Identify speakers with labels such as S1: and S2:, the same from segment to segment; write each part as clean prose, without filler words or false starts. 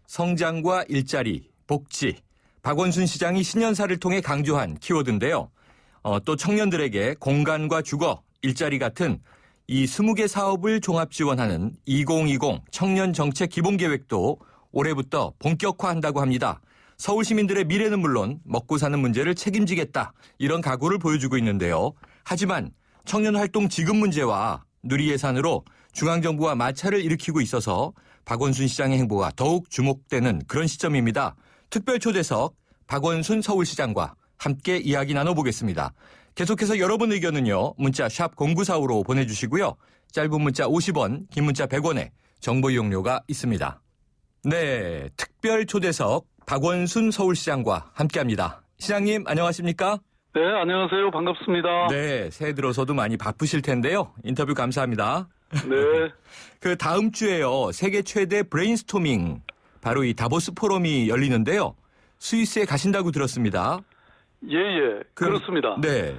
S1: 성장과 일자리, 복지, 박원순 시장이 신년사를 통해 강조한 키워드인데요. 또 청년들에게 공간과 주거, 일자리 같은 이 20개 사업을 종합 지원하는 2020 청년정책 기본계획도 올해부터 본격화한다고 합니다. 서울 시민들의 미래는 물론 먹고 사는 문제를 책임지겠다, 이런 각오를 보여주고 있는데요. 하지만 청년활동 지급 문제와 누리 예산으로 중앙정부와 마찰을 일으키고 있어서 박원순 시장의 행보가 더욱 주목되는 그런 시점입니다. 특별 초대석 박원순 서울시장과 함께 이야기 나눠보겠습니다. 계속해서 여러분 의견은요, 문자 샵 0945로 보내주시고요. 짧은 문자 50원, 긴 문자 100원에 정보 이용료가 있습니다. 네, 특별 초대석 박원순 서울시장과 함께합니다. 시장님 안녕하십니까?
S2: 네, 안녕하세요. 반갑습니다.
S1: 네, 새해 들어서도 많이 바쁘실 텐데요. 인터뷰 감사합니다.
S2: 네.
S1: 그 다음 주에요, 세계 최대 브레인스토밍, 바로 이 다보스 포럼이 열리는데요. 스위스에 가신다고 들었습니다.
S2: 예, 그렇습니다.
S1: 네.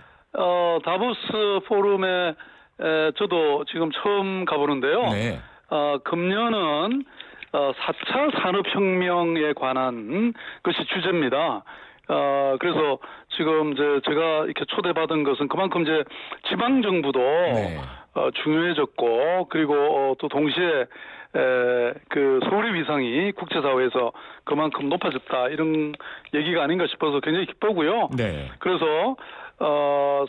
S2: 다보스 포럼에 저도 지금 처음 가보는데요.
S1: 네.
S2: 금년은 4차 산업혁명에 관한 것이 주제입니다. 그래서 지금 제가 이렇게 초대받은 것은 그만큼 지방 정부도
S1: 네.
S2: 중요해졌고, 그리고 또 동시에 그 서울의 위상이 국제사회에서 그만큼 높아졌다, 이런 얘기가 아닌가 싶어서 굉장히 기쁘고요.
S1: 네.
S2: 그래서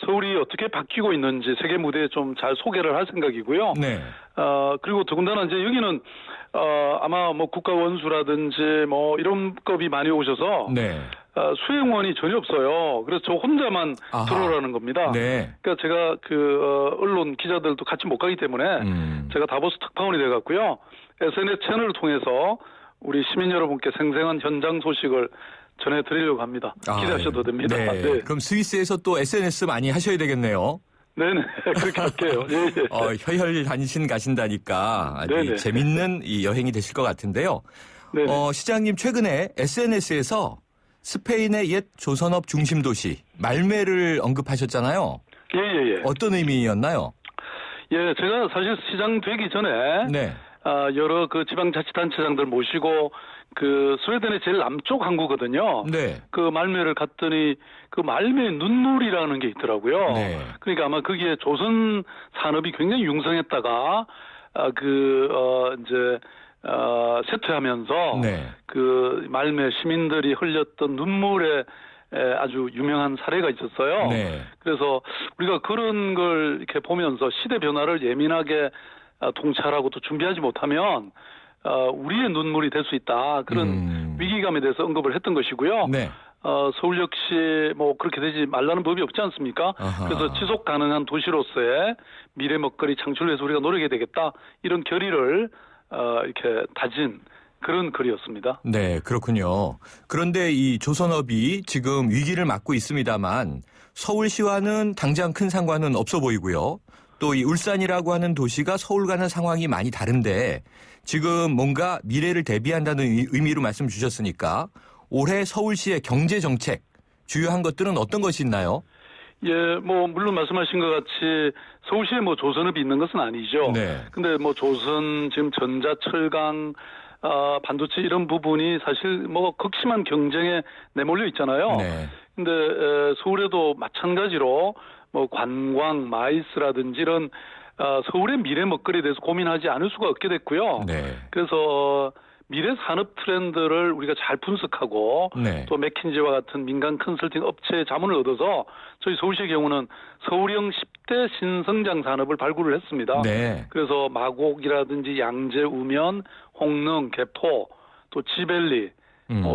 S2: 서울이 어떻게 바뀌고 있는지 세계 무대에 좀 잘 소개를 할 생각이고요.
S1: 네.
S2: 그리고 더군다나 이제 여기는 아마 뭐 국가 원수라든지 뭐 이런 급이 많이 오셔서
S1: 네.
S2: 수행원이 전혀 없어요. 그래서 저 혼자만
S1: 아하.
S2: 들어오라는 겁니다.
S1: 네.
S2: 그러니까 제가 언론 기자들도 같이 못 가기 때문에 제가 다보스 특파원이 돼갖고요. SNS 채널을 통해서 우리 시민 여러분께 생생한 현장 소식을 전해드리려고 합니다. 기대하셔도 됩니다.
S1: 네.
S2: 네.
S1: 그럼 스위스에서 또 SNS 많이 하셔야 되겠네요.
S2: 네네. 그렇게 할게요. 예.
S1: 혈혈단신 가신다니까 아주
S2: 네네.
S1: 재밌는 이 여행이 되실 것 같은데요.
S2: 네네.
S1: 시장님 최근에 SNS에서 스페인의 옛 조선업 중심 도시 말메를 언급하셨잖아요.
S2: 예.
S1: 어떤 의미였나요?
S2: 예, 제가 사실 시장 되기 전에
S1: 네.
S2: 여러 그 지방자치단체장들 모시고 그 스웨덴의 제일 남쪽 항구거든요.
S1: 네.
S2: 그 말메를 갔더니 그 말메 눈물이라는 게 있더라고요.
S1: 네.
S2: 그러니까 아마 거기에 조선 산업이 굉장히 융성했다가 이제 쇠퇴하면서
S1: 네.
S2: 그 말메 시민들이 흘렸던 눈물에 아주 유명한 사례가 있었어요.
S1: 네.
S2: 그래서 우리가 그런 걸 이렇게 보면서 시대 변화를 예민하게 통찰하고 또 준비하지 못하면 우리의 눈물이 될 수 있다, 그런 위기감에 대해서 언급을 했던 것이고요.
S1: 네.
S2: 서울 역시 뭐 그렇게 되지 말라는 법이 없지 않습니까?
S1: 아하.
S2: 그래서 지속 가능한 도시로서의 미래 먹거리 창출을 위해서 우리가 노력해야 되겠다, 이런 결의를 이렇게 다진 그런 글이었습니다.
S1: 네, 그렇군요. 그런데 이 조선업이 지금 위기를 맞고 있습니다만 서울시와는 당장 큰 상관은 없어 보이고요. 또 이 울산이라고 하는 도시가 서울과는 상황이 많이 다른데 지금 뭔가 미래를 대비한다는 의미로 말씀 주셨으니까 올해 서울시의 경제정책 주요한 것들은 어떤 것이 있나요?
S2: 예, 뭐 물론 말씀하신 것 같이 서울시에 뭐 조선업이 있는 것은 아니죠.
S1: 네.
S2: 근데 뭐 조선, 지금 전자, 철강, 반도체 이런 부분이 사실 뭐 극심한 경쟁에 내몰려 있잖아요.
S1: 네.
S2: 근데 서울에도 마찬가지로 뭐 관광, 마이스라든지 이런 서울의 미래 먹거리에 대해서 고민하지 않을 수가 없게 됐고요.
S1: 네.
S2: 그래서 미래 산업 트렌드를 우리가 잘 분석하고
S1: 네.
S2: 또 맥킨지와 같은 민간 컨설팅 업체의 자문을 얻어서 저희 서울시의 경우는 서울형 10대 신성장 산업을 발굴을 했습니다.
S1: 네.
S2: 그래서 마곡이라든지 양재, 우면, 홍릉, 개포, 또 지벨리,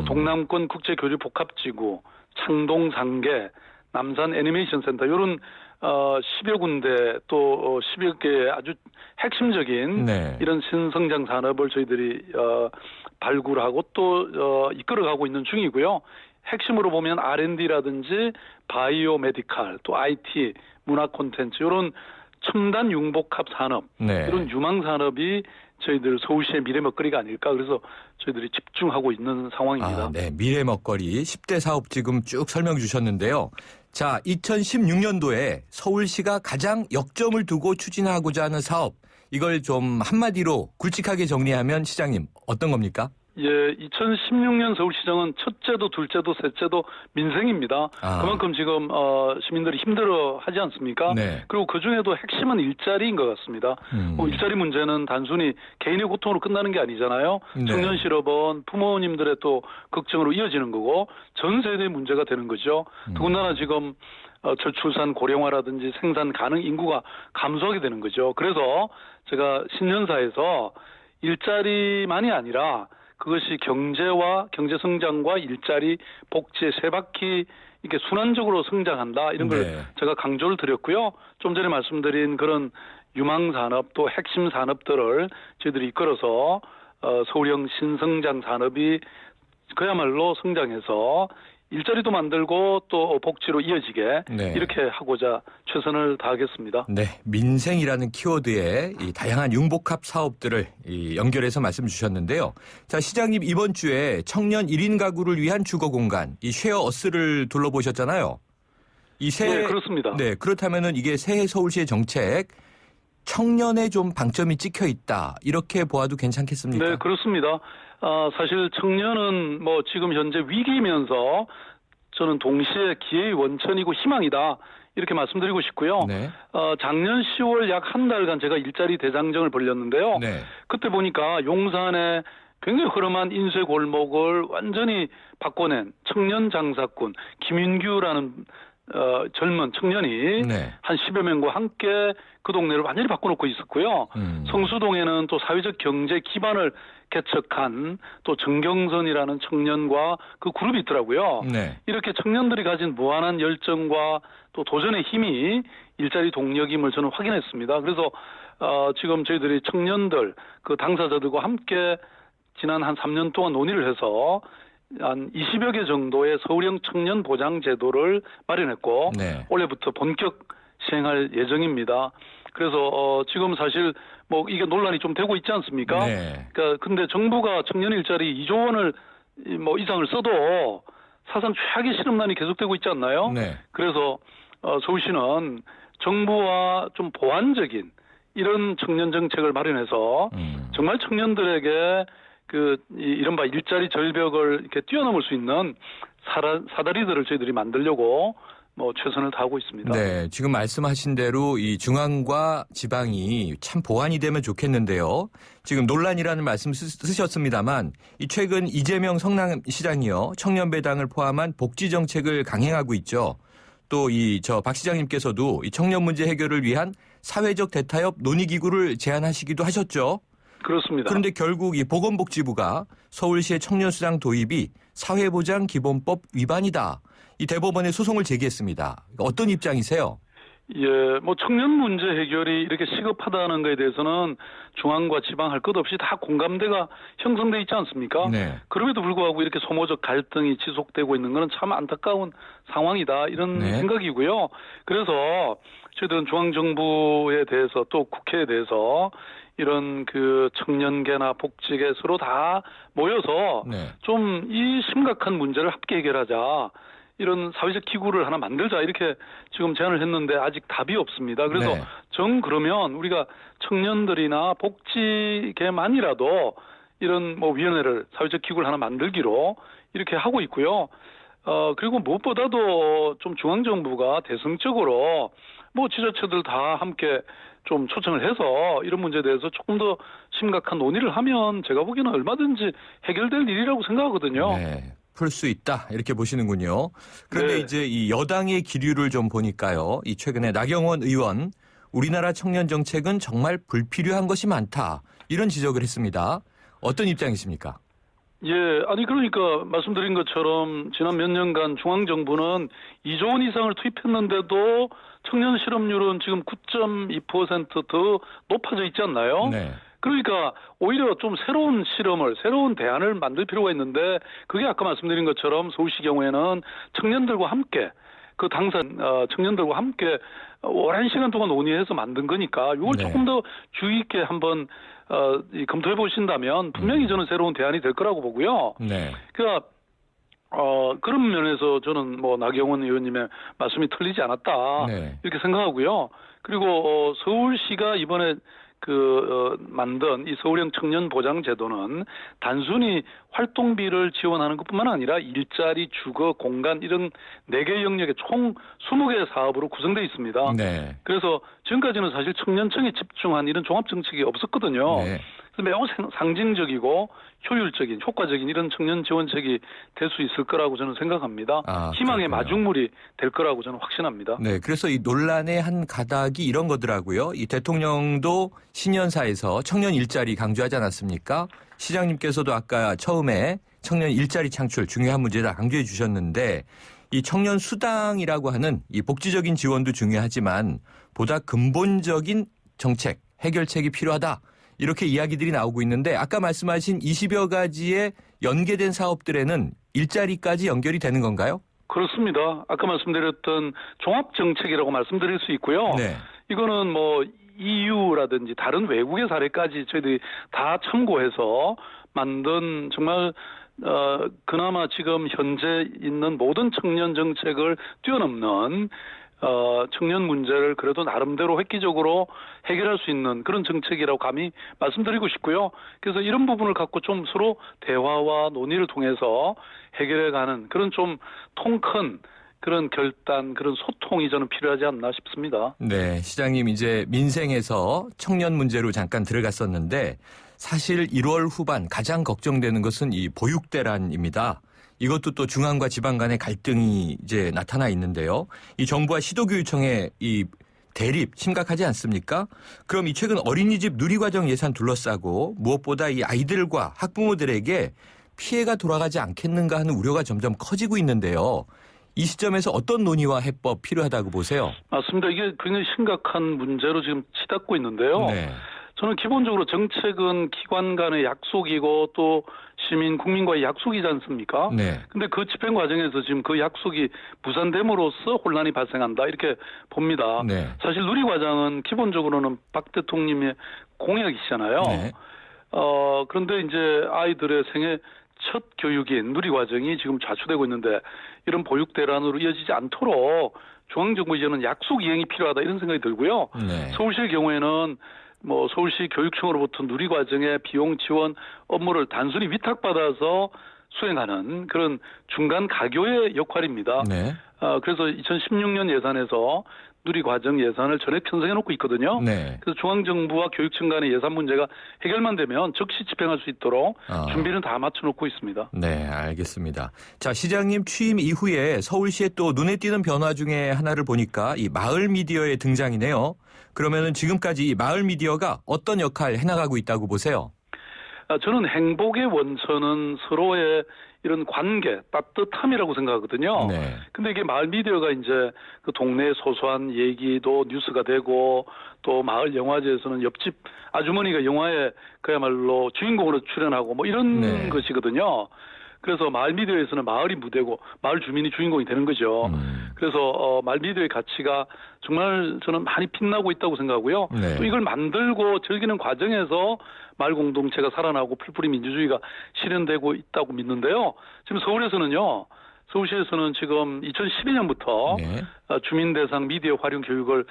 S2: 동남권 국제교류 복합지구, 창동 상계, 남산 애니메이션 센터, 이런 10여 군데 또 10여 개의 아주 핵심적인
S1: 네.
S2: 이런 신성장 산업을 저희들이 발굴하고 또 이끌어가고 있는 중이고요. 핵심으로 보면 R&D라든지 바이오 메디칼, 또 IT, 문화 콘텐츠, 이런 첨단 융복합 산업,
S1: 네.
S2: 이런 유망 산업이 저희들 서울시의 미래 먹거리가 아닐까, 그래서 저희들이 집중하고 있는 상황입니다.
S1: 네. 미래 먹거리 10대 사업 지금 쭉 설명 주셨는데요. 자, 2016년도에 서울시가 가장 역점을 두고 추진하고자 하는 사업, 이걸 좀 한마디로 굵직하게 정리하면 시장님 어떤 겁니까?
S2: 예, 2016년 서울시장은 첫째도 둘째도 셋째도 민생입니다.
S1: 아.
S2: 그만큼 지금 시민들이 힘들어하지 않습니까?
S1: 네.
S2: 그리고 그 중에도 핵심은 일자리인 것 같습니다. 일자리 문제는 단순히 개인의 고통으로 끝나는 게 아니잖아요.
S1: 네.
S2: 청년 실업은 부모님들의 또 걱정으로 이어지는 거고 전 세대의 문제가 되는 거죠. 더군다나 지금 저출산 고령화라든지 생산 가능 인구가 감소하게 되는 거죠. 그래서 제가 신년사에서 일자리만이 아니라 그것이 경제와 경제 성장과 일자리, 복지의 세 바퀴 이렇게 순환적으로 성장한다 이런 걸
S1: 네.
S2: 제가 강조를 드렸고요. 좀 전에 말씀드린 그런 유망 산업 또 핵심 산업들을 저희들이 이끌어서 서울형 신성장 산업이 그야말로 성장해서 일자리도 만들고 또 복지로 이어지게
S1: 네.
S2: 이렇게 하고자 최선을 다하겠습니다.
S1: 네, 민생이라는 키워드에 이 다양한 융복합 사업들을 연결해서 말씀 주셨는데요. 자, 시장님 이번 주에 청년 1인 가구를 위한 주거 공간, 이 쉐어어스를 둘러보셨잖아요.
S2: 네, 그렇습니다.
S1: 네, 그렇다면은 이게 새해 서울시의 정책 청년에 좀 방점이 찍혀 있다. 이렇게 보아도 괜찮겠습니까?
S2: 네, 그렇습니다. 사실 청년은 뭐 지금 현재 위기면서 저는 동시에 기회의 원천이고 희망이다. 이렇게 말씀드리고 싶고요.
S1: 네.
S2: 작년 10월 약 한 달간 제가 일자리 대장정을 벌였는데요.
S1: 네.
S2: 그때 보니까 용산에 굉장히 흐름한 인쇄 골목을 완전히 바꿔낸 청년 장사꾼 김윤규라는 젊은 청년이
S1: 네.
S2: 한 10여 명과 함께 그 동네를 완전히 바꿔놓고 있었고요. 성수동에는 또 사회적 경제 기반을 개척한 또 정경선이라는 청년과 그 그룹이 있더라고요.
S1: 네.
S2: 이렇게 청년들이 가진 무한한 열정과 또 도전의 힘이 일자리 동력임을 저는 확인했습니다. 그래서 지금 저희들이 청년들 그 당사자들과 함께 지난 한 3년 동안 논의를 해서 한 20여 개 정도의 서울형 청년 보장 제도를 마련했고
S1: 네.
S2: 올해부터 본격 시행할 예정입니다. 그래서 지금 사실 뭐 이게 논란이 좀 되고 있지 않습니까?
S1: 네.
S2: 그러니까 근데 정부가 청년 일자리 2조 원을 뭐 이상을 써도 사상 최악의 실업난이 계속되고 있지 않나요?
S1: 네.
S2: 그래서 서울시는 정부와 좀 보완적인 이런 청년 정책을 마련해서 정말 청년들에게 이른바 일자리 절벽을 이렇게 뛰어넘을 수 있는 사다리들을 저희들이 만들려고 뭐 최선을 다하고 있습니다.
S1: 네, 지금 말씀하신 대로 이 중앙과 지방이 참 보완이 되면 좋겠는데요. 지금 논란이라는 말씀 쓰셨습니다만 이 최근 이재명 성남시장이요 청년 배당을 포함한 복지 정책을 강행하고 있죠. 또 박 시장님께서도 이 청년 문제 해결을 위한 사회적 대타협 논의기구를 제안하시기도 하셨죠.
S2: 그렇습니다.
S1: 그런데 결국 이 보건복지부가 서울시의 청년수당 도입이 사회보장 기본법 위반이다. 이 대법원에 소송을 제기했습니다. 어떤 입장이세요?
S2: 예, 뭐 청년 문제 해결이 이렇게 시급하다는 것에 대해서는 중앙과 지방 할 것 없이 다 공감대가 형성돼 있지 않습니까?
S1: 네.
S2: 그럼에도 불구하고 이렇게 소모적 갈등이 지속되고 있는 것은 참 안타까운 상황이다 이런
S1: 네.
S2: 생각이고요. 그래서 저희들은 중앙정부에 대해서 또 국회에 대해서 이런 청년계나 복지계 서로 다 모여서
S1: 네.
S2: 좀 이 심각한 문제를 함께 해결하자. 이런 사회적 기구를 하나 만들자 이렇게 지금 제안을 했는데 아직 답이 없습니다. 그래서
S1: 네.
S2: 그러면 우리가 청년들이나 복지계만이라도 이런 뭐 위원회를 사회적 기구를 하나 만들기로 이렇게 하고 있고요. 그리고 무엇보다도 좀 중앙정부가 대승적으로 뭐 지자체들 다 함께 좀 초청을 해서 이런 문제에 대해서 조금 더 심각한 논의를 하면 제가 보기에는 얼마든지 해결될 일이라고 생각하거든요.
S1: 네. 풀 수 있다 이렇게 보시는군요. 그런데
S2: 네.
S1: 이제 이 여당의 기류를 좀 보니까요. 이 최근에 나경원 의원 우리나라 청년 정책은 정말 불필요한 것이 많다 이런 지적을 했습니다. 어떤 입장이십니까?
S2: 예, 아니 그러니까 말씀드린 것처럼 지난 몇 년간 중앙정부는 2조 원 이상을 투입했는데도 청년 실업률은 지금 9.2% 높아져 있지 않나요?
S1: 네.
S2: 그러니까 오히려 좀 새로운 대안을 만들 필요가 있는데 그게 아까 말씀드린 것처럼 서울시 경우에는 청년들과 함께 청년들과 함께 오랜 시간 동안 논의해서 만든 거니까 이걸
S1: 네.
S2: 조금 더 주의 있게 한번 검토해 보신다면 분명히 저는 새로운 대안이 될 거라고 보고요.
S1: 네.
S2: 그러니까 그런 면에서 저는 뭐 나경원 의원님의 말씀이 틀리지 않았다
S1: 네.
S2: 이렇게 생각하고요. 그리고 서울시가 이번에 만든 이 서울형 청년 보장 제도는 단순히 활동비를 지원하는 것뿐만 아니라 일자리, 주거, 공간 이런 4개 영역의 총 20개의 사업으로 구성되어 있습니다.
S1: 네.
S2: 그래서 지금까지는 사실 청년층에 집중한 이런 종합정책이 없었거든요.
S1: 네.
S2: 그래서 매우 상징적이고 효율적인, 효과적인 이런 청년 지원책이 될 수 있을 거라고 저는 생각합니다. 희망의
S1: 그렇군요.
S2: 마중물이 될 거라고 저는 확신합니다.
S1: 네, 그래서 이 논란의 한 가닥이 이런 거더라고요. 이 대통령도 신년사에서 청년 일자리 강조하지 않았습니까? 시장님께서도 아까 처음에 청년 일자리 창출 중요한 문제다 강조해 주셨는데 이 청년 수당이라고 하는 이 복지적인 지원도 중요하지만 보다 근본적인 정책, 해결책이 필요하다. 이렇게 이야기들이 나오고 있는데 아까 말씀하신 20여 가지의 연계된 사업들에는 일자리까지 연결이 되는 건가요?
S2: 그렇습니다. 아까 말씀드렸던 종합정책이라고 말씀드릴 수 있고요.
S1: 네.
S2: 이거는 뭐 EU라든지 다른 외국의 사례까지 저희들이 다 참고해서 만든 정말 그나마 지금 현재 있는 모든 청년 정책을 뛰어넘는 청년 문제를 그래도 나름대로 획기적으로 해결할 수 있는 그런 정책이라고 감히 말씀드리고 싶고요. 그래서 이런 부분을 갖고 좀 서로 대화와 논의를 통해서 해결해가는 그런 좀 통 큰 그런 결단, 그런 소통이 저는 필요하지 않나 싶습니다.
S1: 네, 시장님 이제 민생에서 청년 문제로 잠깐 들어갔었는데 사실 1월 후반 가장 걱정되는 것은 이 보육대란입니다. 이것도 또 중앙과 지방 간의 갈등이 이제 나타나 있는데요. 이 정부와 시도교육청의 이 대립 심각하지 않습니까? 그럼 이 최근 어린이집 누리과정 예산 둘러싸고 무엇보다 이 아이들과 학부모들에게 피해가 돌아가지 않겠는가 하는 우려가 점점 커지고 있는데요. 이 시점에서 어떤 논의와 해법 필요하다고 보세요?
S2: 맞습니다. 이게 굉장히 심각한 문제로 지금 치닫고 있는데요.
S1: 네.
S2: 저는 기본적으로 정책은 기관 간의 약속이고 또 시민, 국민과의 약속이지 않습니까?
S1: 네.
S2: 근데 그 집행 과정에서 지금 그 약속이 무산됨으로써 혼란이 발생한다 이렇게 봅니다.
S1: 네.
S2: 사실 누리과정은 기본적으로는 박 대통령의 공약이잖아요.
S1: 네.
S2: 그런데 이제 아이들의 생애 첫 교육인 누리과정이 지금 좌초되고 있는데 이런 보육대란으로 이어지지 않도록 중앙정부 이제는 약속 이행이 필요하다 이런 생각이 들고요.
S1: 네.
S2: 서울시의 경우에는 뭐 서울시 교육청으로부터 누리과정의 비용 지원 업무를 단순히 위탁받아서 수행하는 그런 중간 가교의 역할입니다.
S1: 네.
S2: 그래서 2016년 예산에서 누리과정 예산을 전액 편성해 놓고 있거든요.
S1: 네.
S2: 그래서 중앙정부와 교육청 간의 예산 문제가 해결만 되면 즉시 집행할 수 있도록 준비는 다 맞춰놓고 있습니다.
S1: 네, 알겠습니다. 자, 시장님 취임 이후에 서울시에 또 눈에 띄는 변화 중에 하나를 보니까 이 마을 미디어의 등장이네요. 그러면은 지금까지 이 마을 미디어가 어떤 역할 해나가고 있다고 보세요?
S2: 저는 행복의 원천은 서로의 이런 관계, 따뜻함이라고 생각하거든요.
S1: 네.
S2: 근데 이게 마을 미디어가 이제 그 동네의 소소한 얘기도 뉴스가 되고 또 마을 영화제에서는 옆집 아주머니가 영화에 그야말로 주인공으로 출연하고 뭐 이런
S1: 네.
S2: 것이거든요. 그래서 마을 미디어에서는 마을이 무대고 마을 주민이 주인공이 되는 거죠. 그래서 마을 미디어의 가치가 정말 저는 많이 빛나고 있다고 생각하고요.
S1: 네.
S2: 또 이걸 만들고 즐기는 과정에서 마을 공동체가 살아나고 풀뿌리 민주주의가 실현되고 있다고 믿는데요. 지금 서울에서는요. 서울시에서는 지금 2012년부터
S1: 네.
S2: 주민 대상 미디어 활용 교육을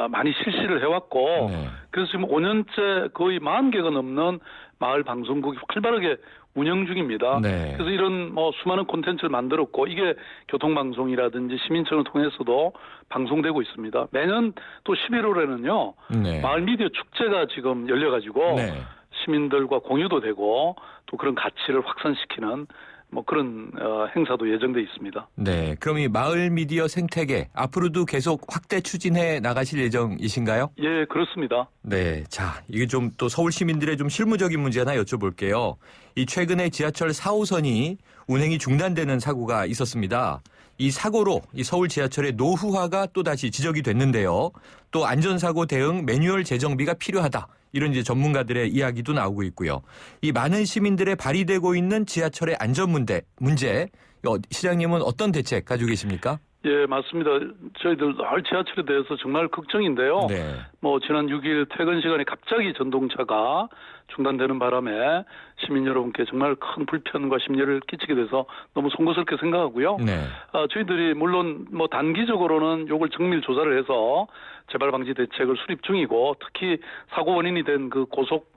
S2: 많이 실시를 해왔고
S1: 네.
S2: 그래서 지금 5년째 거의 40개가 넘는 마을 방송국이 활발하게 운영 중입니다.
S1: 네.
S2: 그래서 이런 뭐 수많은 콘텐츠를 만들었고 이게 교통방송이라든지 시민청을 통해서도 방송되고 있습니다. 매년 또 11월에는요.
S1: 네.
S2: 마을 미디어 축제가 지금 열려가지고
S1: 네.
S2: 시민들과 공유도 되고 또 그런 가치를 확산시키는 뭐 그런 행사도 예정돼 있습니다.
S1: 네. 그럼 이 마을 미디어 생태계 앞으로도 계속 확대 추진해 나가실 예정이신가요?
S2: 예, 그렇습니다.
S1: 네. 자, 이게 좀 또 서울 시민들의 좀 실무적인 문제 하나 여쭤볼게요. 이 최근에 지하철 4호선이 운행이 중단되는 사고가 있었습니다. 이 사고로 이 서울 지하철의 노후화가 또다시 지적이 됐는데요. 또 안전사고 대응 매뉴얼 제정비가 필요하다. 이런 이제 전문가들의 이야기도 나오고 있고요. 이 많은 시민들의 발휘되고 있는 지하철의 안전 문제, 시장님은 어떤 대책 가지고 계십니까?
S2: 예, 맞습니다. 저희들 늘 지하철에 대해서 정말 걱정인데요.
S1: 네.
S2: 뭐 지난 6일 퇴근 시간에 갑자기 전동차가 중단되는 바람에 시민 여러분께 정말 큰 불편과 심려를 끼치게 돼서 너무 송구스럽게 생각하고요.
S1: 네.
S2: 저희들이 물론 뭐 단기적으로는 요걸 정밀 조사를 해서 재발 방지 대책을 수립 중이고 특히 사고 원인이 된 그 고속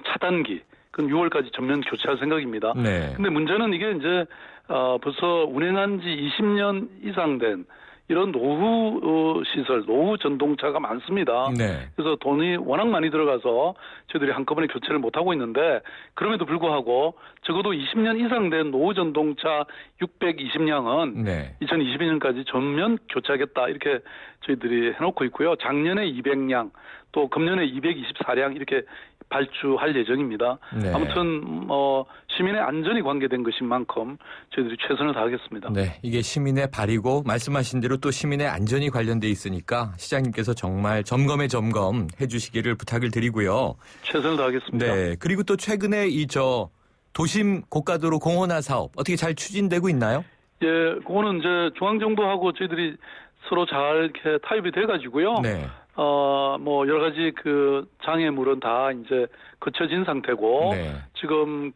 S2: 차단기 그건 6월까지 전면 교체할 생각입니다.
S1: 네.
S2: 근데 문제는 이게 이제 벌써 운행한 지 20년 이상 된 이런 노후 시설, 노후 전동차가 많습니다.
S1: 네.
S2: 그래서 돈이 워낙 많이 들어가서 저희들이 한꺼번에 교체를 못하고 있는데 그럼에도 불구하고 적어도 20년 이상 된 노후 전동차 620량은
S1: 네.
S2: 2022년까지 전면 교체하겠다 이렇게 저희들이 해놓고 있고요. 작년에 200량 또 금년에 224량 이렇게 발주할 예정입니다.
S1: 네.
S2: 아무튼 시민의 안전이 관계된 것인 만큼 저희들이 최선을 다하겠습니다.
S1: 네, 이게 시민의 발이고 말씀하신 대로 또 시민의 안전이 관련돼 있으니까 시장님께서 정말 점검에 점검 해주시기를 부탁을 드리고요.
S2: 최선을 다하겠습니다.
S1: 네, 그리고 또 최근에 도심 고가도로 공원화 사업 어떻게 잘 추진되고 있나요?
S2: 예, 그거는 이제 중앙정부하고 저희들이 서로 잘 이렇게 타협이 돼가지고요.
S1: 네.
S2: 뭐 여러 가지 그 장애물은 다 이제 거쳐진 상태고
S1: 네.
S2: 지금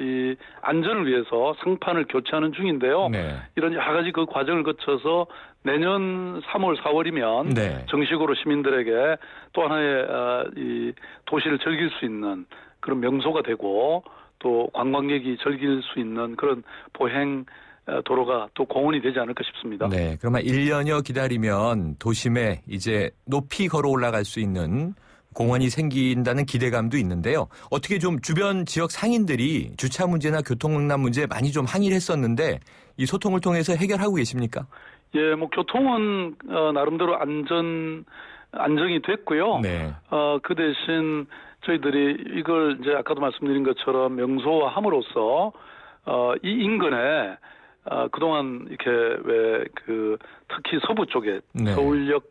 S2: 이 안전을 위해서 상판을 교체하는 중인데요.
S1: 네.
S2: 이런 여러 가지 그 과정을 거쳐서 내년 3월, 4월이면
S1: 네.
S2: 정식으로 시민들에게 또 하나의 이 도시를 즐길 수 있는 그런 명소가 되고 또 관광객이 즐길 수 있는 그런 보행 도로가 또 공원이 되지 않을까 싶습니다.
S1: 네, 그러면 1년여 기다리면 도심에 이제 높이 걸어 올라갈 수 있는 공원이 생긴다는 기대감도 있는데요. 어떻게 좀 주변 지역 상인들이 주차 문제나 교통난 문제 많이 좀 항의를 했었는데 이 소통을 통해서 해결하고 계십니까?
S2: 예, 뭐 교통은 나름대로 안정이 됐고요.
S1: 네.
S2: 그 대신 저희들이 이걸 이제 아까도 말씀드린 것처럼 명소화함으로써 이 인근에 그동안 이렇게 특히 서부 쪽에
S1: 네.
S2: 서울역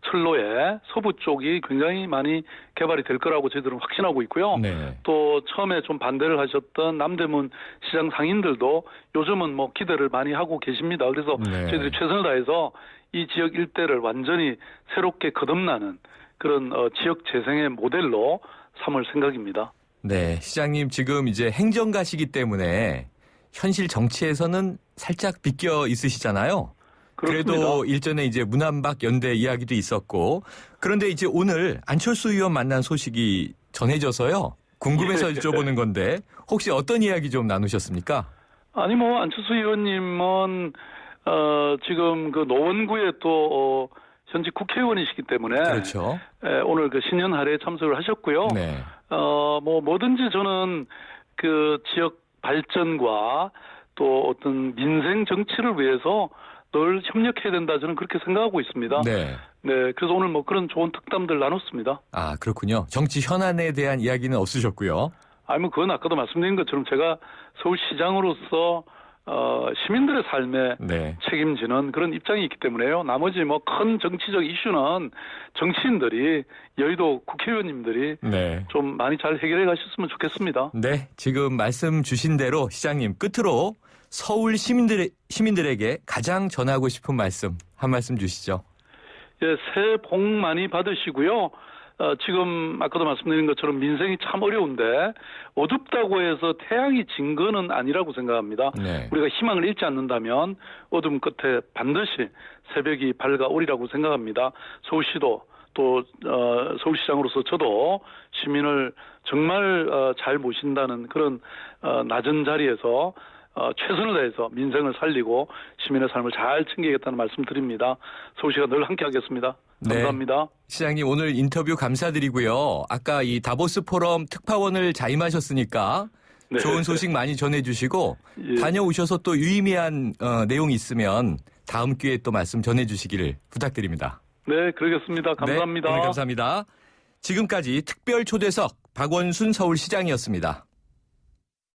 S2: 철로의 서부 쪽이 굉장히 많이 개발이 될 거라고 저희들은 확신하고 있고요.
S1: 네.
S2: 또 처음에 좀 반대를 하셨던 남대문 시장 상인들도 요즘은 뭐 기대를 많이 하고 계십니다. 그래서
S1: 네.
S2: 저희들이 최선을 다해서 이 지역 일대를 완전히 새롭게 거듭나는 그런 지역 재생의 모델로 삼을 생각입니다.
S1: 네, 시장님 지금 이제 행정가시기 때문에 현실 정치에서는 살짝 비껴 있으시잖아요.
S2: 그렇습니다.
S1: 그래도 일전에 이제 문안박 연대 이야기도 있었고 그런데 이제 오늘 안철수 의원 만난 소식이 전해져서요. 궁금해서
S2: 예.
S1: 여쭤보는 건데 혹시 어떤 이야기 좀 나누셨습니까?
S2: 아니 뭐 안철수 의원님은 지금 그 노원구에 또 현직 국회의원이시기 때문에
S1: 그렇죠.
S2: 오늘 그 신년 할애에 참석을 하셨고요.
S1: 네.
S2: 뭐 뭐든지 저는 그 지역 발전과 또 어떤 민생 정치를 위해서 늘 협력해야 된다 저는 그렇게 생각하고 있습니다.
S1: 네.
S2: 네, 그래서 오늘 뭐 그런 좋은 특담들 나눴습니다.
S1: 아, 그렇군요. 정치 현안에 대한 이야기는 없으셨고요.
S2: 아니면 그건 아까도 말씀드린 것처럼 제가 서울시장으로서 시민들의 삶에
S1: 네.
S2: 책임지는 그런 입장이 있기 때문에요. 나머지 뭐 큰 정치적 이슈는 정치인들이 여의도 국회의원님들이
S1: 네.
S2: 좀 많이 잘 해결해 가셨으면 좋겠습니다.
S1: 네, 지금 말씀 주신 대로 시장님 끝으로 서울 시민들에게 가장 전하고 싶은 말씀 한 말씀 주시죠.
S2: 예, 새해 복 많이 받으시고요. 지금 아까도 말씀드린 것처럼 민생이 참 어려운데 어둡다고 해서 태양이 진 거는 아니라고 생각합니다.
S1: 네.
S2: 우리가 희망을 잃지 않는다면 어둠 끝에 반드시 새벽이 밝아오리라고 생각합니다. 서울시도 또 서울시장으로서 저도 시민을 정말 잘 모신다는 그런 낮은 자리에서 최선을 다해서 민생을 살리고 시민의 삶을 잘 챙기겠다는 말씀 드립니다. 서울시가 늘 함께하겠습니다. 감사합니다.
S1: 네. 시장님 오늘 인터뷰 감사드리고요. 아까 이 다보스 포럼 특파원을 자임하셨으니까
S2: 네.
S1: 좋은 소식 많이 전해주시고
S2: 예.
S1: 다녀오셔서 또 유의미한 내용이 있으면 다음 기회에 또 말씀 전해주시기를 부탁드립니다.
S2: 네, 그러겠습니다. 감사합니다.
S1: 네, 오늘 감사합니다. 지금까지 특별 초대석 박원순 서울시장이었습니다.